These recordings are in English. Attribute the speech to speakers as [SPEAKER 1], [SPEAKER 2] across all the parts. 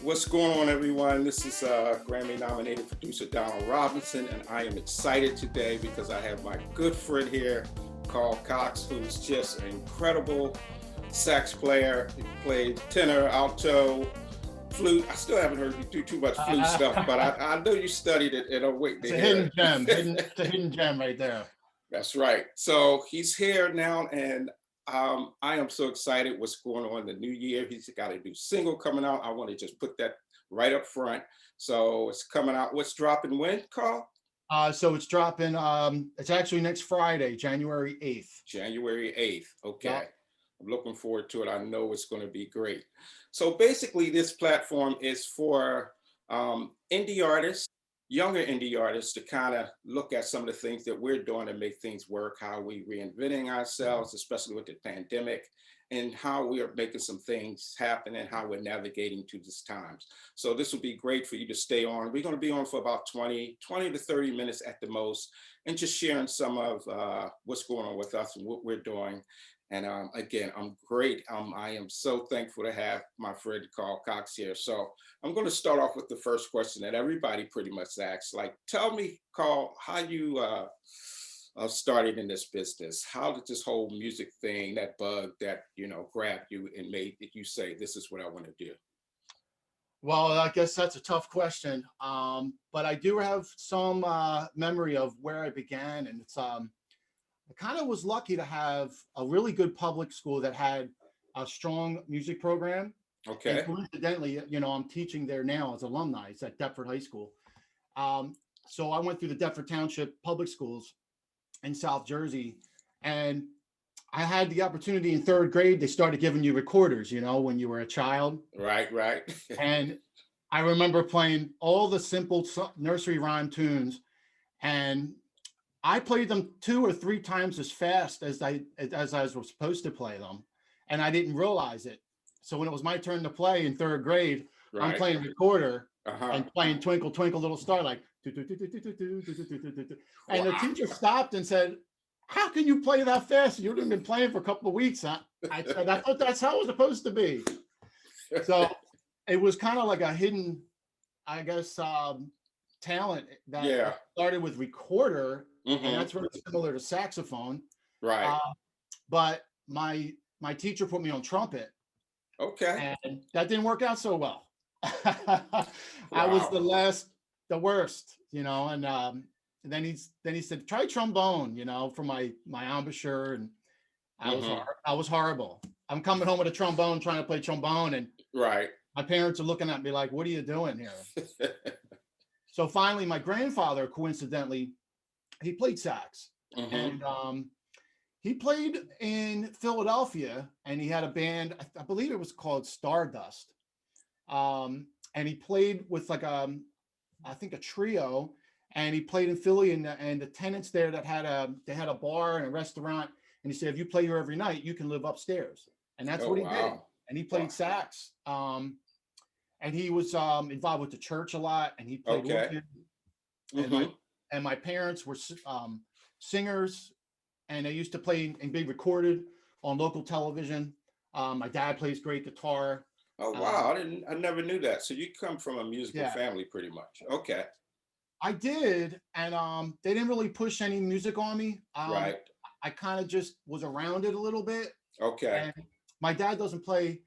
[SPEAKER 1] What's going on, everyone? This is Grammy nominated producer Donald Robinson, and I am excited today because I have my good friend here, Carl Cox, who's just an incredible sax player. He played tenor, alto, flute. I still haven't heard you do too much flute stuff, but I know you studied it, and I'm waiting
[SPEAKER 2] It's
[SPEAKER 1] to
[SPEAKER 2] a
[SPEAKER 1] hear
[SPEAKER 2] hidden gem.
[SPEAKER 1] it.
[SPEAKER 2] It's a hidden gem right there.
[SPEAKER 1] That's right. So he's here now, and I am so excited what's going on in the new year. He's got a new single coming out. I want to just put that right up front. So it's coming out. What's dropping when, Carl?
[SPEAKER 2] So it's dropping. It's actually next Friday, January 8th.
[SPEAKER 1] January 8th. Okay.
[SPEAKER 2] Yep.
[SPEAKER 1] I'm looking forward to it. I know it's going to be great. So basically, this platform is for indie artists, younger indie artists to kind of look at some of the things that we're doing to make things work, how we reinventing ourselves, especially with the pandemic, and how we are making some things happen and how we're navigating to these times. So this will be great for you to stay on. We're going to be on for about 20 to 30 minutes at the most, and just sharing some of what's going on with us and what we're doing. And again, I'm great. I am so thankful to have my friend Carl Cox here. So I'm going to start off with the first question that everybody pretty much asks. Like, tell me, Carl, how you started in this business. How did this whole music thing, that bug that grabbed you and made you say, "This is what I want to do"?
[SPEAKER 2] Well, I guess that's a tough question. But I do have some memory of where I began, and it's I kind of was lucky to have a really good public school that had a strong music program. And
[SPEAKER 1] Okay.
[SPEAKER 2] coincidentally, I'm teaching there now as alumni. It's at Deptford High School. Um, so I went through the Deptford Township Public Schools in South Jersey, and I had the opportunity in third grade. They started giving you recorders, when you were a child,
[SPEAKER 1] Right. Right.
[SPEAKER 2] and I remember playing all the simple nursery rhyme tunes, and I played them two or three times as fast as I was supposed to play them, and I didn't realize it. So when it was my turn to play in third grade, I'm
[SPEAKER 1] Right.
[SPEAKER 2] playing recorder
[SPEAKER 1] Uh huh.
[SPEAKER 2] and playing Twinkle Twinkle Little Star like, and the
[SPEAKER 1] Wow.
[SPEAKER 2] teacher stopped and said, "How can you play that fast? You've been playing for a couple of weeks." I said, "I thought that's how it was supposed to be." So it was kind of like a hidden, I guess, talent that
[SPEAKER 1] Yeah.
[SPEAKER 2] started with recorder, and
[SPEAKER 1] Mm-hmm.
[SPEAKER 2] that's very similar to saxophone.
[SPEAKER 1] Right.
[SPEAKER 2] Uh, but my teacher put me on trumpet,
[SPEAKER 1] Okay.
[SPEAKER 2] and that didn't work out so well. I was
[SPEAKER 1] Wow.
[SPEAKER 2] the worst, and then he said try trombone, for my embouchure, and
[SPEAKER 1] Mm-hmm.
[SPEAKER 2] I was horrible. I'm coming home with a trombone, trying to play trombone, and
[SPEAKER 1] Right.
[SPEAKER 2] my parents are looking at me like, "What are you doing here?" So finally, my grandfather, coincidentally, he played sax,
[SPEAKER 1] Mm-hmm.
[SPEAKER 2] and he played in Philadelphia, and he had a band. I believe it was called Stardust, and he played with like I think a trio, and he played in Philly, and the tenants there that had a bar and a restaurant, and he said if you play here every night, you can live upstairs, and that's
[SPEAKER 1] Oh
[SPEAKER 2] what he did,
[SPEAKER 1] wow.
[SPEAKER 2] and he
[SPEAKER 1] Wow.
[SPEAKER 2] played sax, and he was involved with the church a lot, and he played
[SPEAKER 1] Okay.
[SPEAKER 2] organ, and my
[SPEAKER 1] Mm-hmm.
[SPEAKER 2] and my parents were singers, and they used to play and be recorded on local television. My dad plays great guitar.
[SPEAKER 1] Oh
[SPEAKER 2] Um,
[SPEAKER 1] wow. I never knew that. So you come from a musical
[SPEAKER 2] yeah,
[SPEAKER 1] family pretty much. Okay.
[SPEAKER 2] I did, and they didn't really push any music on me.
[SPEAKER 1] Right.
[SPEAKER 2] I kind of just was around it a little bit,
[SPEAKER 1] Okay.
[SPEAKER 2] and my dad doesn't play,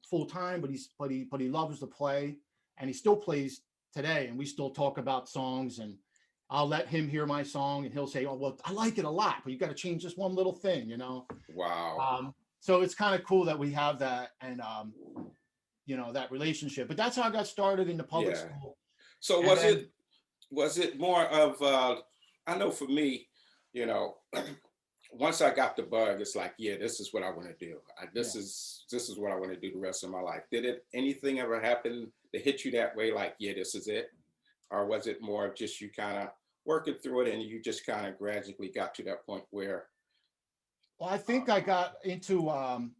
[SPEAKER 2] full time, but he loves to play, and he still plays today, and we still talk about songs, and I'll let him hear my song, and he'll say, "Oh, well, I like it a lot, but you got to change this one little thing."
[SPEAKER 1] Wow.
[SPEAKER 2] So it's kind of cool that we have that, and that relationship. But that's how I got started in the public
[SPEAKER 1] Yeah.
[SPEAKER 2] school,
[SPEAKER 1] So
[SPEAKER 2] and
[SPEAKER 1] was
[SPEAKER 2] then
[SPEAKER 1] it was it more of I know for me, you know, once I got the bug, it's like, yeah, this is what I want to do.
[SPEAKER 2] yeah.
[SPEAKER 1] This is what I want to do the rest of my life. Did it anything ever happen to hit you that way? Like, yeah, this is it, or was it more of just you kind of working through it and you just kind of gradually got to that point where,
[SPEAKER 2] Well, I
[SPEAKER 1] uh,
[SPEAKER 2] think I got into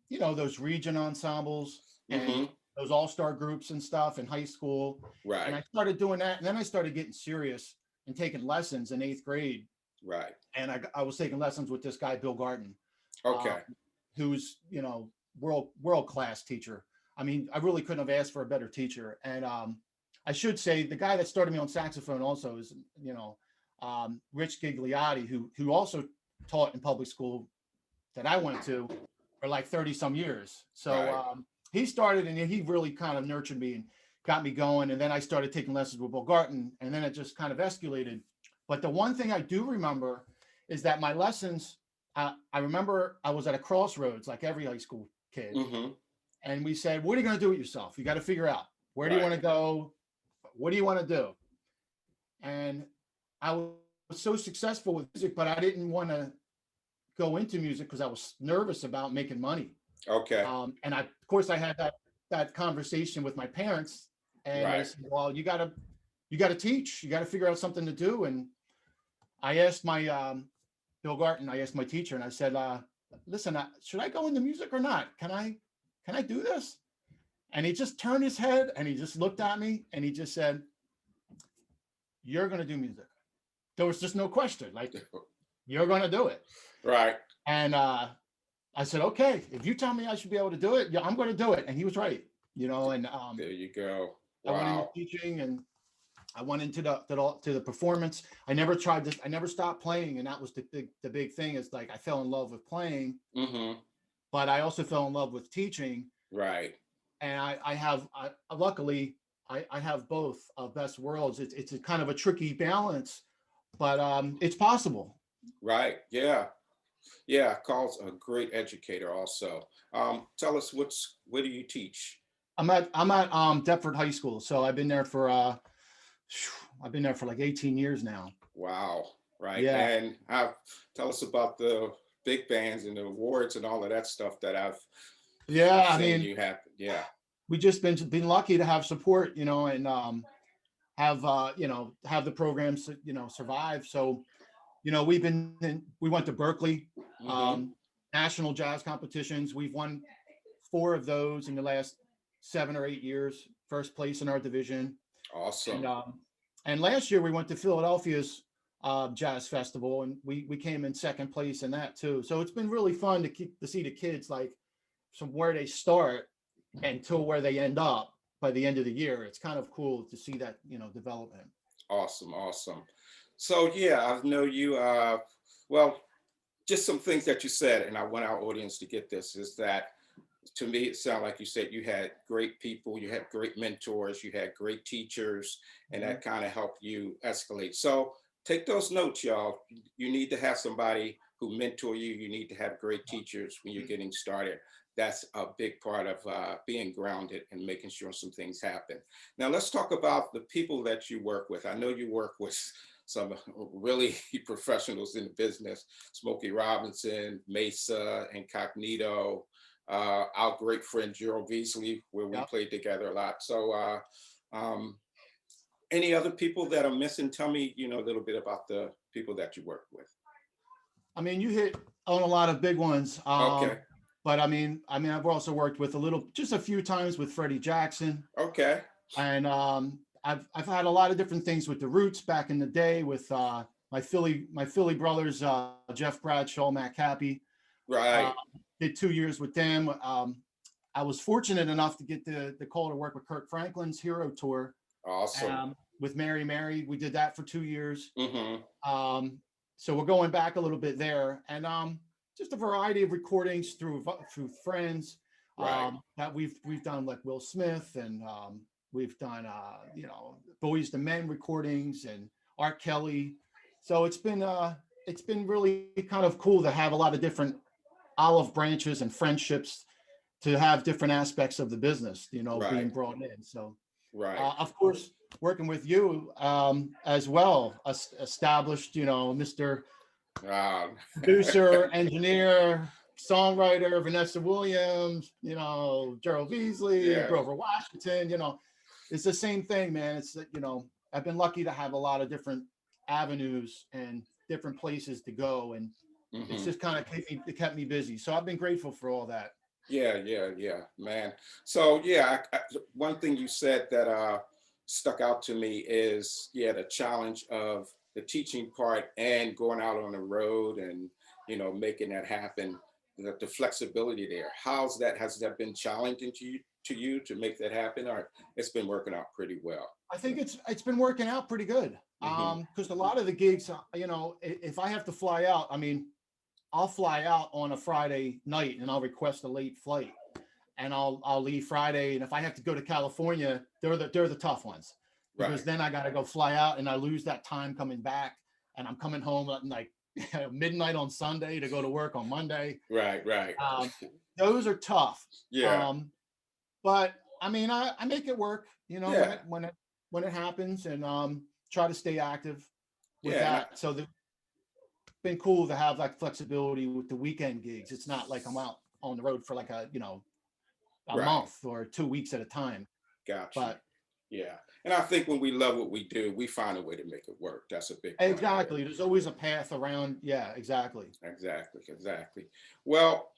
[SPEAKER 2] those region ensembles and
[SPEAKER 1] mm-hmm,
[SPEAKER 2] those all-star groups and stuff in high school, and
[SPEAKER 1] right,
[SPEAKER 2] I started doing that, and then I started getting serious and taking lessons in eighth grade,
[SPEAKER 1] right,
[SPEAKER 2] and I was taking lessons with this guy Bill Garton, uh,
[SPEAKER 1] okay,
[SPEAKER 2] who's world class teacher. I mean, I really couldn't have asked for a better teacher. And I should say the guy that started me on saxophone also is, you know, Rich Gigliotti, who also taught in public school that I went to for like 30 some years. So
[SPEAKER 1] Right.
[SPEAKER 2] he started and he really kind of nurtured me and got me going. And then I started taking lessons with Bill Garton, and then it just kind of escalated. But the one thing I do remember is that my lessons, I remember I was at a crossroads like every high school kid.
[SPEAKER 1] Mm-hmm.
[SPEAKER 2] And we said, what are you going to do with yourself? You got to figure out, where do you
[SPEAKER 1] Right.
[SPEAKER 2] want to go? What do you want to do? And I was so successful with music, but I didn't want to go into music because I was nervous about making money.
[SPEAKER 1] Okay.
[SPEAKER 2] And of course, I had that conversation with my parents, and they
[SPEAKER 1] Right.
[SPEAKER 2] said, "Well, you got to teach. You got to figure out something to do." And I asked my Bill Garton. I asked my teacher, and I said, "Listen, should I go into music or not? Can I do this?" And he just turned his head and he just looked at me and he just said, "You're going to do music." There was just no question. Like, you're going to do it.
[SPEAKER 1] Right.
[SPEAKER 2] And I said, okay, if you tell me I should be able to do it, yeah, I'm going to do it. And he was right, you know. And
[SPEAKER 1] There you go.
[SPEAKER 2] I went into
[SPEAKER 1] Wow.
[SPEAKER 2] teaching, and I went into the performance. I never stopped playing, and that was the big thing. Is like I fell in love with playing,
[SPEAKER 1] Mm-hmm.
[SPEAKER 2] but I also fell in love with teaching.
[SPEAKER 1] Right.
[SPEAKER 2] And luckily I have both of best worlds. It's a kind of a tricky balance, but it's possible.
[SPEAKER 1] Right. Yeah. Yeah. Carl's a great educator also. Tell us where do you teach?
[SPEAKER 2] I'm at Deptford High School, so I've been there for like 18 years now.
[SPEAKER 1] Wow. Right.
[SPEAKER 2] Yeah,
[SPEAKER 1] And tell us about the big bands and the awards and all of that stuff that I've
[SPEAKER 2] yeah. I
[SPEAKER 1] seen
[SPEAKER 2] mean,
[SPEAKER 1] you have. Yeah.
[SPEAKER 2] we just been lucky to have support, you know, and have the programs, survive. So, we went to Berkeley,
[SPEAKER 1] Mm-hmm.
[SPEAKER 2] um, national jazz competitions. We've won four of those in the last 7 or 8 years. First place in our division, and
[SPEAKER 1] Awesome.
[SPEAKER 2] last year we went to Philadelphia's jazz festival, and we came in second place in that too. So it's been really fun to see the kids, like, from where they start until where they end up by the end of the year. It's kind of cool to see that, development.
[SPEAKER 1] Awesome. Awesome. So yeah, I know you. Well, just some things that you said, and I want our audience to get this, is that to me, it sounded like you said you had great people, you had great mentors, you had great teachers, and
[SPEAKER 2] Mhm.
[SPEAKER 1] that kind of helped you escalate. So take those notes, y'all. You need to have somebody who mentor you. You need to have great teachers when you're getting started. That's a big part of being grounded and making sure some things happen. Now, let's talk about the people that you work with. I know you work with some really professionals in the business: Smokey Robinson, Mesa, Incognito, our great friend Gerald Beasley, where we
[SPEAKER 2] Yep.
[SPEAKER 1] played together a lot. So, um, any other people that are missing? Tell me, a little bit about the people that you work with.
[SPEAKER 2] I mean, you hit on a lot of big ones.
[SPEAKER 1] Okay.
[SPEAKER 2] But I've also worked with just a few times with Freddie Jackson,
[SPEAKER 1] Okay.
[SPEAKER 2] and I've had a lot of different things with the Roots back in the day with my Philly brothers, Jeff Bradshaw, Matt Cappy. Uh,
[SPEAKER 1] Right.
[SPEAKER 2] did 2 years with them. I was fortunate enough to get the call to work with Kirk Franklin's Hero Tour,
[SPEAKER 1] Awesome.
[SPEAKER 2] with Mary Mary. We did that for 2 years.
[SPEAKER 1] Mm-hmm.
[SPEAKER 2] Um, so we're going back a little bit there, and just a variety of recordings through friends,
[SPEAKER 1] Right.
[SPEAKER 2] that we've done, like Will Smith, and we've done Boys to Men recordings and Art Kelly. So it's been really kind of cool to have a lot of different olive branches and friendships, to have different aspects of the business, being
[SPEAKER 1] Right.
[SPEAKER 2] brought in. So
[SPEAKER 1] Right.
[SPEAKER 2] of course, working with you as well, established, Mr.
[SPEAKER 1] Um,
[SPEAKER 2] Producer, engineer, songwriter, Vanessa Williams, Gerald Beasley,
[SPEAKER 1] yeah.
[SPEAKER 2] Grover Washington, it's the same thing, man. It's, I've been lucky to have a lot of different avenues and different places to go. And it's
[SPEAKER 1] Hmm.
[SPEAKER 2] just kind of kept me busy. So I've been grateful for all that.
[SPEAKER 1] Yeah. Yeah. Yeah. Man. So yeah, one thing you said that stuck out to me is, yeah, the challenge of the teaching part and going out on the road and making that happen. the flexibility there. Has that been challenging to you to make that happen, or it's been working out pretty well?
[SPEAKER 2] I think it's been working out pretty good.
[SPEAKER 1] Hmm.
[SPEAKER 2] Because a lot of the gigs, you know, if I have to fly out, I mean, I'll fly out on a Friday night and I'll request a late flight, and I'll leave Friday. And if I have to go to California, they're the tough ones, because
[SPEAKER 1] Right,
[SPEAKER 2] then I got to go fly out and I lose that time coming back, and I'm coming home at like midnight on Sunday to go to work on Monday.
[SPEAKER 1] right, right.
[SPEAKER 2] Um, those are tough.
[SPEAKER 1] Yeah,
[SPEAKER 2] Um, but I mean, I make it work, you know,
[SPEAKER 1] yeah,
[SPEAKER 2] when it happens, and try to stay active with
[SPEAKER 1] yeah.
[SPEAKER 2] that. So it's been cool to have like flexibility with the weekend gigs. It's not like I'm out on the road for like a, you know, a
[SPEAKER 1] Right.
[SPEAKER 2] month or 2 weeks at a time.
[SPEAKER 1] Got you.
[SPEAKER 2] But
[SPEAKER 1] Yeah. And I think when we love what we do, we find a way to make it work. That's a big part of it.
[SPEAKER 2] exactly, there's always a path around. Yeah, exactly.
[SPEAKER 1] Exactly. Exactly. Well,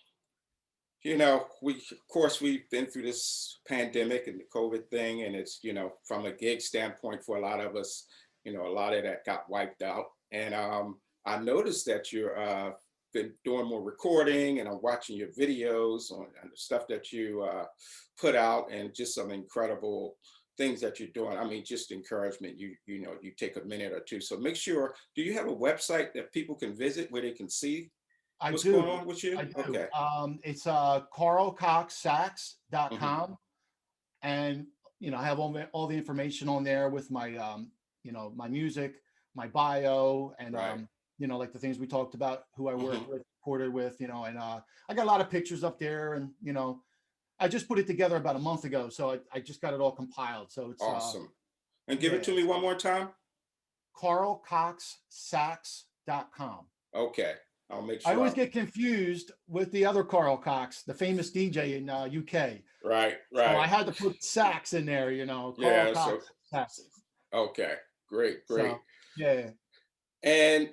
[SPEAKER 1] you know, of course, we've been through this pandemic and the COVID thing, and it's, you know, from a gig standpoint for a lot of us, you know, a lot of that got wiped out. And I noticed that you're been doing more recording, and I'm watching your videos on the stuff that you put out, and just some incredible things that you're doing. I mean, just encouragement. You know, you take a minute or two. So make sure. Do you have a website that people can visit where they can see
[SPEAKER 2] I
[SPEAKER 1] what's going
[SPEAKER 2] do.
[SPEAKER 1] on with you?
[SPEAKER 2] I do.
[SPEAKER 1] Okay.
[SPEAKER 2] It's carlcoxsax dot
[SPEAKER 1] Hmm.
[SPEAKER 2] com, and you know, I have all the information on there with my you know, my music, my bio, and
[SPEAKER 1] Right.
[SPEAKER 2] you know, like the things we talked about, who I
[SPEAKER 1] Hmm.
[SPEAKER 2] worked with, recorded with, you know. And I got a lot of pictures up there, and you know, I just put it together about a month ago, so I just got it all compiled. So it's
[SPEAKER 1] Awesome. And give it
[SPEAKER 2] yeah,
[SPEAKER 1] to me one more time.
[SPEAKER 2] carlcoxsax.com.
[SPEAKER 1] Okay. I'll make
[SPEAKER 2] I
[SPEAKER 1] sure
[SPEAKER 2] always get confused with the other Carl Cox, the famous DJ in UK.
[SPEAKER 1] right,
[SPEAKER 2] So I
[SPEAKER 1] right.
[SPEAKER 2] had to put sax in there, you know, Carl
[SPEAKER 1] Yeah. So,
[SPEAKER 2] Cox sax.
[SPEAKER 1] okay. Great, great.
[SPEAKER 2] So yeah,
[SPEAKER 1] And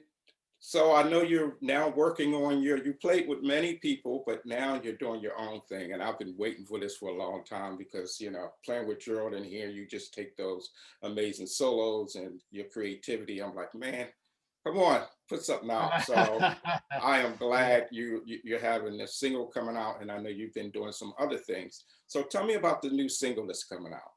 [SPEAKER 1] so I know you're now working on you played with many people, but now you're doing your own thing. And I've been waiting for this for a long time because, you know, playing with Gerald in here, you just take those amazing solos and your creativity. I'm like, man, come on, put something out. So I am
[SPEAKER 2] yeah.
[SPEAKER 1] glad you're having a single coming out, and I know you've been doing some other things. So tell me about the new single that's coming out.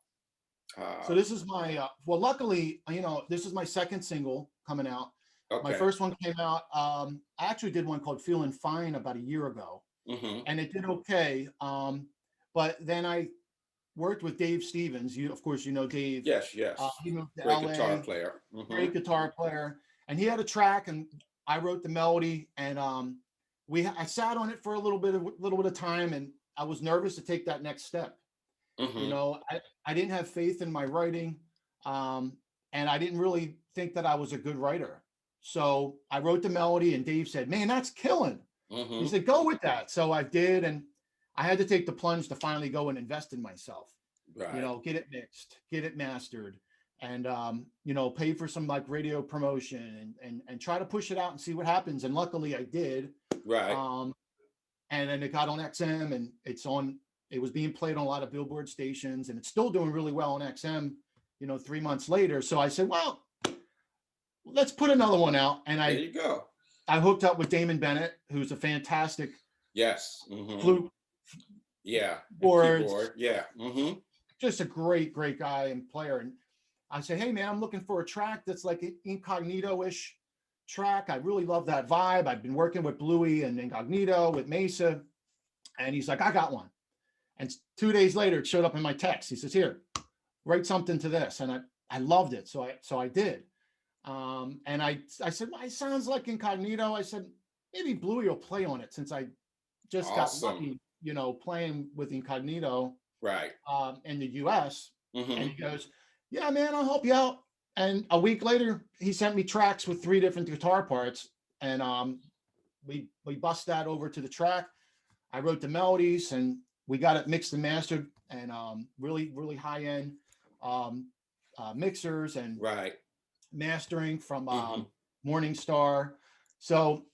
[SPEAKER 2] So this is my well, luckily, you know, this is my second single coming out. My
[SPEAKER 1] Okay.
[SPEAKER 2] first one came out. I actually did one called "Feeling Fine" about a year ago,
[SPEAKER 1] Hmm.
[SPEAKER 2] and it did okay. But then I worked with Dave Stevens. You, of course, you know Dave.
[SPEAKER 1] Yes, yes.
[SPEAKER 2] He moved to
[SPEAKER 1] Great guitar
[SPEAKER 2] LA.
[SPEAKER 1] player. Hmm.
[SPEAKER 2] Great guitar player, and he had a track, and I wrote the melody, and I sat on it for a little bit of time, and I was nervous to take that next step. You
[SPEAKER 1] Hmm.
[SPEAKER 2] know, I didn't have faith in my writing, um, and I didn't really think that I was a good writer. So I wrote the melody, and Dave said, "Man, that's killing." He
[SPEAKER 1] Hmm.
[SPEAKER 2] said, "Go with that." So I did, and I had to take the plunge to finally go and invest in myself. You
[SPEAKER 1] Right.
[SPEAKER 2] know, get it mixed, get it mastered, and you know, pay for some like radio promotion, and try to push it out and see what happens. And luckily, I did.
[SPEAKER 1] Right.
[SPEAKER 2] Um, and then it got on XM, and it was being played on a lot of Billboard stations, and it's still doing really well on XM, you know, 3 months later. So I said, well, let's put another one out. And
[SPEAKER 1] There
[SPEAKER 2] I
[SPEAKER 1] you go.
[SPEAKER 2] I hooked up with Damon Bennett, who's a fantastic
[SPEAKER 1] Yes. Hmm.
[SPEAKER 2] flute
[SPEAKER 1] Yeah. And
[SPEAKER 2] boards,
[SPEAKER 1] keyboard. Yeah. Hmm.
[SPEAKER 2] just a great guy and player. And I said, hey man, I'm looking for a track that's like an incognito-ish track. I really love that vibe. I've been working with Bluey and Incognito with Mesa. And he's like, I got one. And 2 days later, it showed up in my text. He says, here, write something to this. And I loved it. So I did. And I said, well, it sounds like Incognito. I said, maybe Bluey will play on it, since I just got
[SPEAKER 1] Awesome.
[SPEAKER 2] lucky, you know, playing with Incognito
[SPEAKER 1] Right.
[SPEAKER 2] in the US. And
[SPEAKER 1] Hmm.
[SPEAKER 2] he goes, yeah, man, I'll help you out. And a week later, he sent me tracks with 3 different guitar parts. And we bust that over to the track. I wrote the melodies, and we got it mixed and mastered, and really high end um, mixers and
[SPEAKER 1] Right.
[SPEAKER 2] mastering from
[SPEAKER 1] Hmm.
[SPEAKER 2] Morningstar. So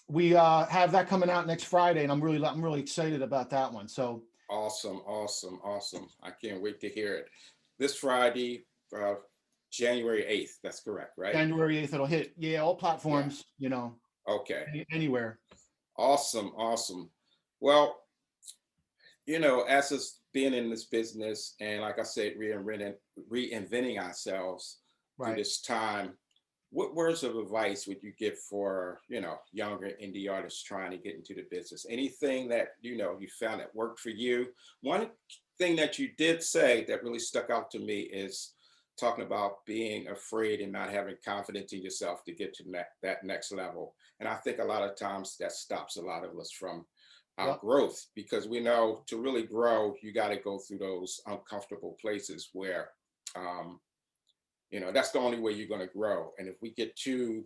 [SPEAKER 2] we have that coming out next Friday, and I'm really excited about that one. So
[SPEAKER 1] Awesome. Awesome. Awesome. I can't wait to hear it. This Friday, uh, January 8th. That's correct, right?
[SPEAKER 2] January 8th, it'll hit, yeah, all
[SPEAKER 1] Yeah.
[SPEAKER 2] platforms, you know,
[SPEAKER 1] Okay.
[SPEAKER 2] anywhere.
[SPEAKER 1] Awesome, awesome. Well, as us being in this business and like I said, reinventing ourselves through
[SPEAKER 2] Right.
[SPEAKER 1] this time, what words of advice would you give for, younger indie artists trying to get into the business? Anything that, you found that worked for you? One thing that you did say that really stuck out to me is talking about being afraid and not having confidence in yourself to get to that next level. And I think a lot of times that stops a lot of us from our
[SPEAKER 2] Yep.
[SPEAKER 1] growth because we know to really grow, you got to go through those uncomfortable places where, um, that's the only way you're going to grow. And if we get too,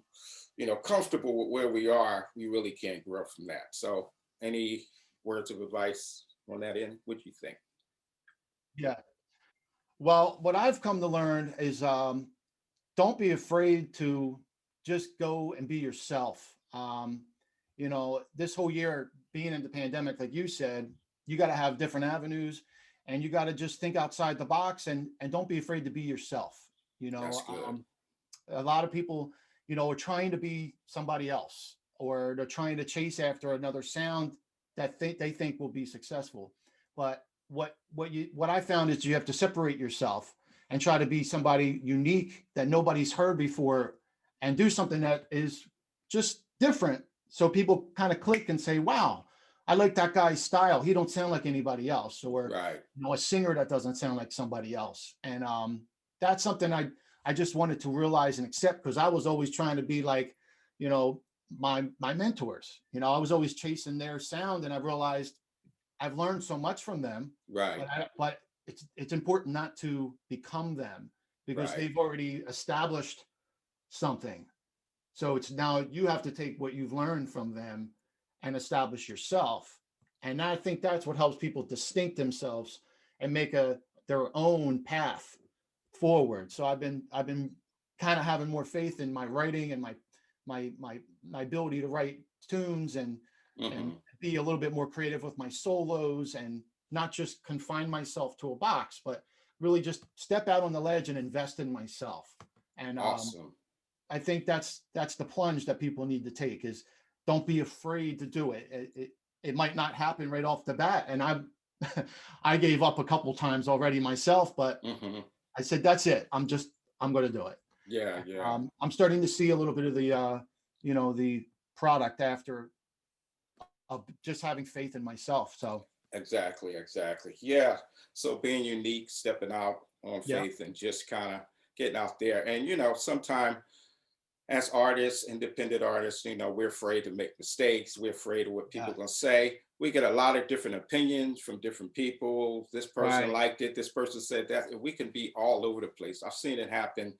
[SPEAKER 1] comfortable with where we are, we really can't grow from that. So, any words of advice on that end? What do you think?
[SPEAKER 2] Yeah. Well, what I've come to learn is don't be afraid to just go and be yourself. This whole year being in the pandemic, like you said, you got to have different avenues and you got to just think outside the box and don't be afraid to be yourself. You know,
[SPEAKER 1] That's good.
[SPEAKER 2] a lot of people, are trying to be somebody else or they're trying to chase after another sound that they think will be successful. But what I found is you have to separate yourself and try to be somebody unique that nobody's heard before and do something that is just different so people kind of click and say, wow, I like that guy's style. He don't sound like anybody else. Or
[SPEAKER 1] Right.
[SPEAKER 2] a singer that doesn't sound like somebody else. And that's something I just wanted to realize and accept because I was always trying to be like, you know, my mentors. I was always chasing their sound, and I realized I've learned so much from them,
[SPEAKER 1] Right.
[SPEAKER 2] but it's important not to become them because
[SPEAKER 1] Right.
[SPEAKER 2] they've already established something. So it's now you have to take what you've learned from them and establish yourself. And I think that's what helps people distinct themselves and make their own path forward. So I've been kind of having more faith in my writing and my ability to write tunes and
[SPEAKER 1] Hmm.
[SPEAKER 2] be a little bit more creative with my solos and not just confine myself to a box, but really just step out on the ledge and invest in myself. And
[SPEAKER 1] Awesome.
[SPEAKER 2] I think that's the plunge that people need to take is don't be afraid to do it. It might not happen right off the bat. And I gave up a couple times already myself, but
[SPEAKER 1] Hmm.
[SPEAKER 2] I said, that's it. I'm going to do it.
[SPEAKER 1] Yeah. Yeah.
[SPEAKER 2] I'm starting to see a little bit of the product after of just having faith in myself. So
[SPEAKER 1] Exactly, exactly. Yeah. So being unique, stepping out on
[SPEAKER 2] yeah,
[SPEAKER 1] faith and just kind of getting out there. And, sometimes as artists, independent artists, we're afraid to make mistakes. We're afraid of what people
[SPEAKER 2] yeah,
[SPEAKER 1] are going to say. We get a lot of different opinions from different people. This person
[SPEAKER 2] right.
[SPEAKER 1] liked it. This person said that. And we can be all over the place. I've seen it happen,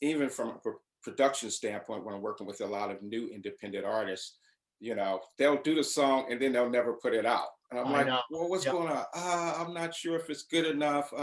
[SPEAKER 1] even from a production standpoint when I'm working with a lot of new independent artists. They'll do the song and then they'll never put it out. And I'm
[SPEAKER 2] I
[SPEAKER 1] like,
[SPEAKER 2] know.
[SPEAKER 1] well, what's
[SPEAKER 2] Yep.
[SPEAKER 1] going on? I'm not sure if it's good enough.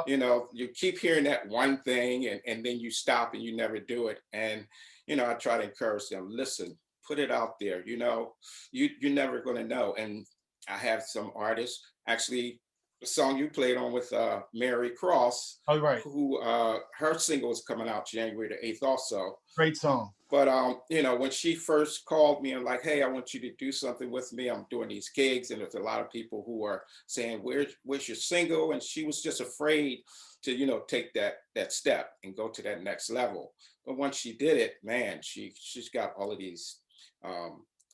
[SPEAKER 2] Yep.
[SPEAKER 1] You keep hearing that one thing and then you stop and you never do it. And, I try to encourage them, listen, put it out there. You're never going to know. And I have some artists, actually, the song you played on with Mary Cross,
[SPEAKER 2] Oh, right.
[SPEAKER 1] who her single is coming out January the 8th also.
[SPEAKER 2] Great song.
[SPEAKER 1] But when she first called me and like, hey, I want you to do something with me. I'm doing these gigs, and there's a lot of people who are saying, where's your single? And she was just afraid to, take that step and go to that next level. But once she did it, man, she's got all of these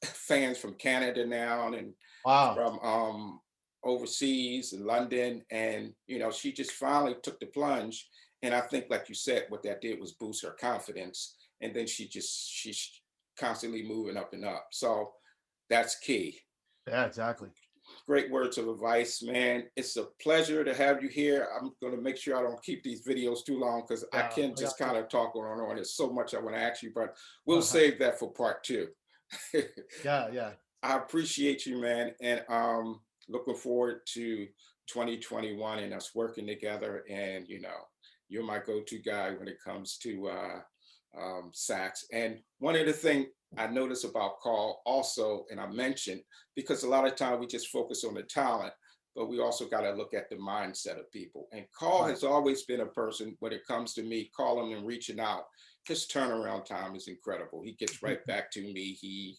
[SPEAKER 1] fans from Canada now and
[SPEAKER 2] Wow.
[SPEAKER 1] from overseas in London. And, she just finally took the plunge. And I think, like you said, what that did was boost her confidence. And then she's constantly moving up and up. So that's key.
[SPEAKER 2] Yeah, exactly.
[SPEAKER 1] Great words of advice, man. It's a pleasure to have you here. I'm going to make sure I don't keep these videos too long because I
[SPEAKER 2] Yeah,
[SPEAKER 1] can
[SPEAKER 2] I got
[SPEAKER 1] just
[SPEAKER 2] you.
[SPEAKER 1] kind of talk on and on. There's so much I want to ask you, but we'll
[SPEAKER 2] Uh-huh.
[SPEAKER 1] save that for part two.
[SPEAKER 2] Yeah, yeah.
[SPEAKER 1] I appreciate you, man, and looking forward to 2021 and us working together. And you're my go-to guy when it comes to sax. And one of the things I notice about Carl also, and I mentioned, because a lot of time we just focus on the talent, but we also got to look at the mindset of people. And Carl
[SPEAKER 2] Right.
[SPEAKER 1] has always been a person when it comes to me calling and reaching out. His turnaround time is incredible. He gets right back to me.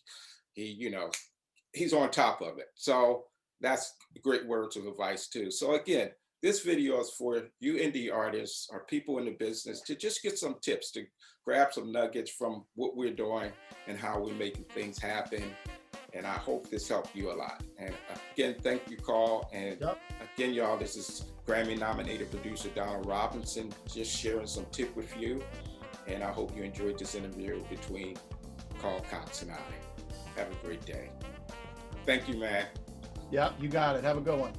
[SPEAKER 1] he's on top of it. So that's great words of advice too. So again, this video is for you indie artists or people in the business to just get some tips, to grab some nuggets from what we're doing and how we're making things happen. And I hope this helped you a lot. And again, thank you, Carl. And again, y'all, this is Grammy nominated producer Donald Robinson, just sharing some tip with you. And I hope you enjoyed this interview between Carl Cox and I. Have a great day. Thank you, man.
[SPEAKER 2] Yeah, you got it. Have a good one.